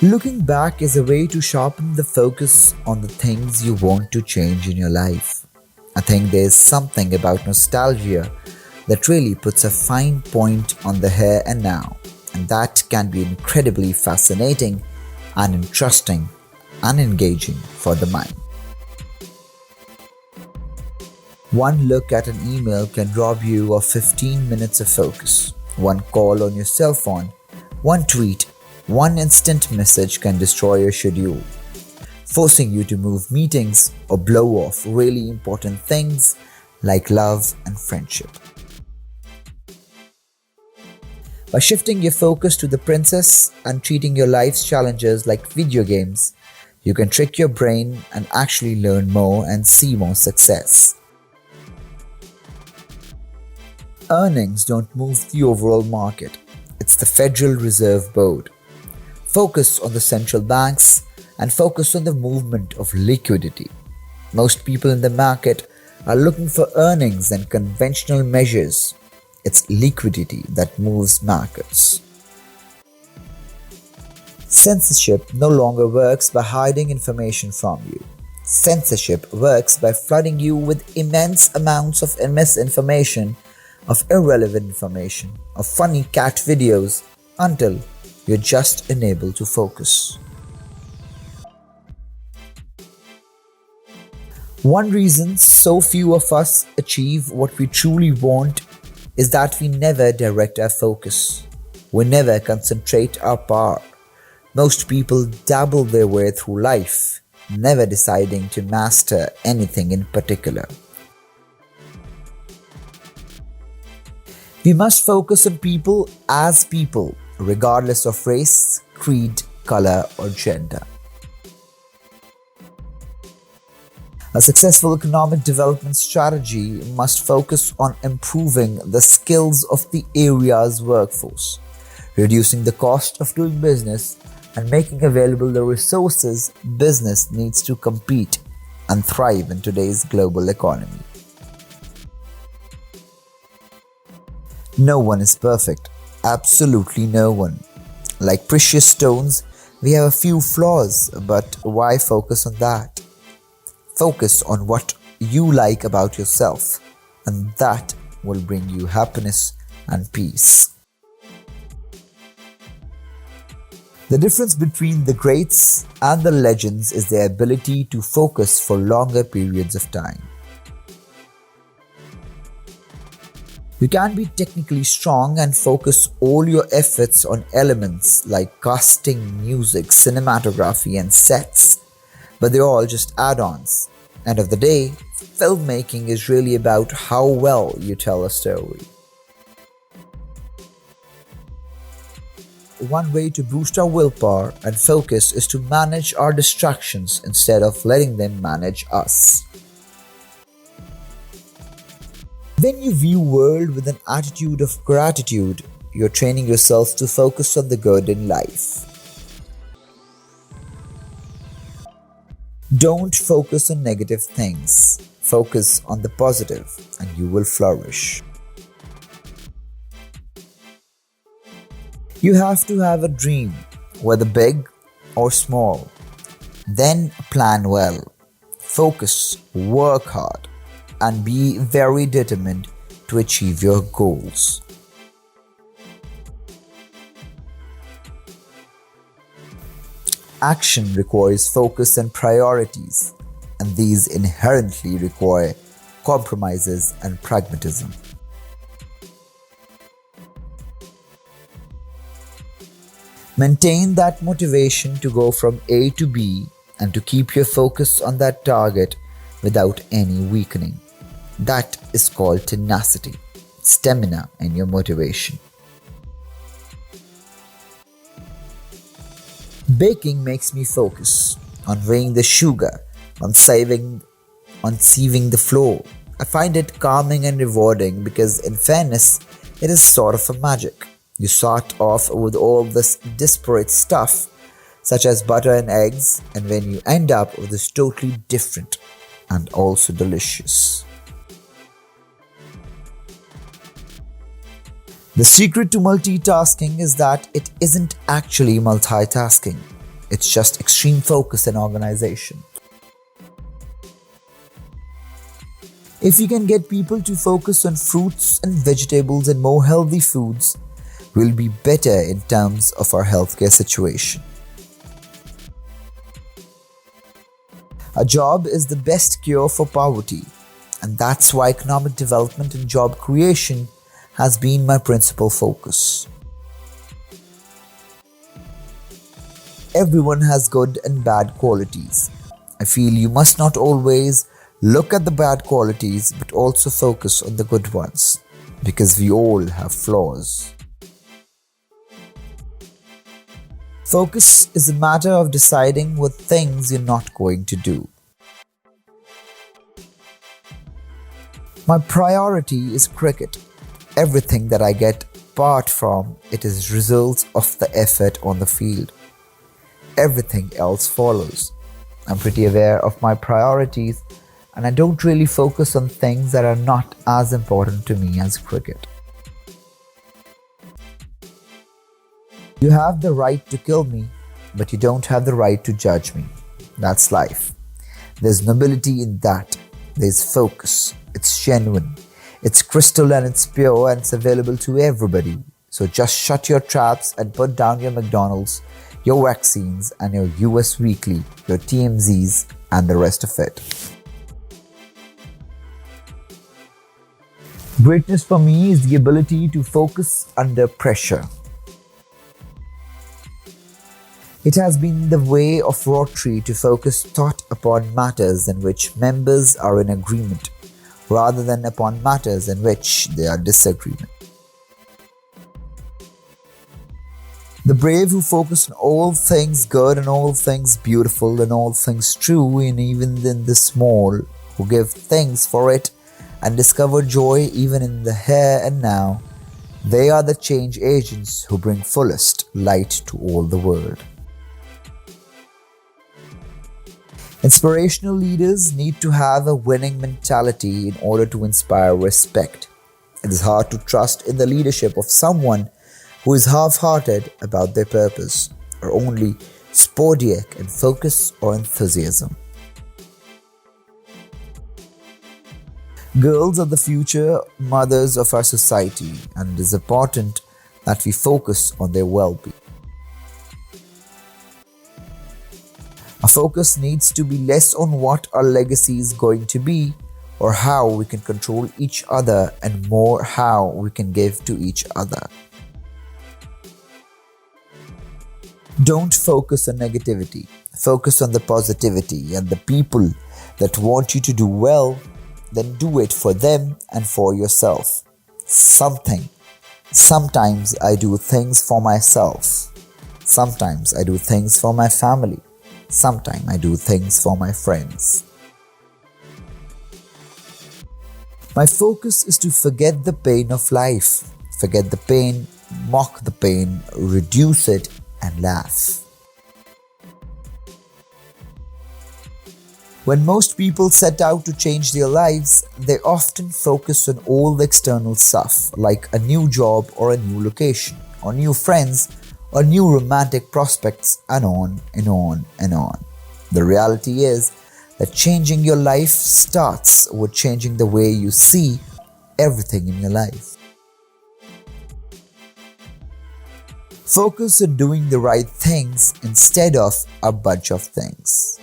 Looking back is a way to sharpen the focus on the things you want to change in your life. I think there's something about nostalgia that really puts a fine point on the here and now, and that can be incredibly fascinating and interesting and engaging for the mind. One look at an email can rob you of 15 minutes of focus. One call on your cell phone, one tweet, one instant message can destroy your schedule, forcing you to move meetings or blow off really important things like love and friendship. By shifting your focus to the princess and treating your life's challenges like video games, you can trick your brain and actually learn more and see more success. Earnings don't move the overall market. It's the Federal Reserve Board. Focus on the central banks and focus on the movement of liquidity. Most people in the market are looking for earnings and conventional measures. It's liquidity that moves markets. Censorship no longer works by hiding information from you. Censorship works by flooding you with immense amounts of misinformation, of irrelevant information, of funny cat videos until you're just unable to focus. One reason so few of us achieve what we truly want is that we never direct our focus. We never concentrate our power. Most people dabble their way through life, never deciding to master anything in particular. We must focus on people as people, regardless of race, creed, color, or gender. A successful economic development strategy must focus on improving the skills of the area's workforce, reducing the cost of doing business, and making available the resources business needs to compete and thrive in today's global economy. No one is perfect. Absolutely no one. Like precious stones, we have a few flaws, but why focus on that? Focus on what you like about yourself, and that will bring you happiness and peace. The difference between the greats and the legends is their ability to focus for longer periods of time. You can be technically strong and focus all your efforts on elements like casting, music, cinematography, and sets, but they're all just add-ons. End of the day, filmmaking is really about how well you tell a story. One way to boost our willpower and focus is to manage our distractions instead of letting them manage us. When you view the world with an attitude of gratitude, you're training yourself to focus on the good in life. Don't focus on negative things. Focus on the positive and you will flourish. You have to have a dream, whether big or small. Then plan well. Focus, work hard, and be very determined to achieve your goals. Action requires focus and priorities, and these inherently require compromises and pragmatism. Maintain that motivation to go from A to B and to keep your focus on that target without any weakening. That is called tenacity, stamina, and your motivation. Baking makes me focus on weighing the sugar, on sieving the flour. I find it calming and rewarding because, in fairness, it is sort of a magic. You start off with all this disparate stuff, such as butter and eggs, and when you end up with this totally different and also delicious. The secret to multitasking is that it isn't actually multitasking. It's just extreme focus and organization. If you can get people to focus on fruits and vegetables and more healthy foods, we'll be better in terms of our healthcare situation. A job is the best cure for poverty, and that's why economic development and job creation has been my principal focus. Everyone has good and bad qualities. I feel you must not always look at the bad qualities but also focus on the good ones, because we all have flaws. Focus is a matter of deciding what things you're not going to do. My priority is cricket. Everything that I get apart from it is results of the effort on the field. Everything else follows. I'm pretty aware of my priorities, and I don't really focus on things that are not as important to me as cricket. You have the right to kill me, but you don't have the right to judge me. That's life. There's nobility in that. There's focus. It's genuine. It's crystal and it's pure and it's available to everybody. So just shut your traps and put down your McDonald's, your vaccines and your US Weekly, your TMZs and the rest of it. Greatness for me is the ability to focus under pressure. It has been the way of Rotary to focus thought upon matters in which members are in agreement, rather than upon matters in which they are disagreement. The brave who focus on all things good and all things beautiful and all things true, and even in the small, who give thanks for it and discover joy even in the here and now, they are the change agents who bring fullest light to all the world. Inspirational leaders need to have a winning mentality in order to inspire respect. It is hard to trust in the leadership of someone who is half-hearted about their purpose, or only sporadic in focus or enthusiasm. Girls are the future mothers of our society, and it is important that we focus on their well-being. Our focus needs to be less on what our legacy is going to be or how we can control each other, and more how we can give to each other. Don't focus on negativity. Focus on the positivity and the people that want you to do well. Then do it for them and for yourself. Sometimes I do things for myself. Sometimes I do things for my family. Sometimes I do things for my friends. My focus is to forget the pain of life. Forget the pain, mock the pain, reduce it, and laugh. When most people set out to change their lives, they often focus on all the external stuff, like a new job or a new location, or new friends, or new romantic prospects, and on and on and on. The reality is that changing your life starts with changing the way you see everything in your life. Focus on doing the right things instead of a bunch of things.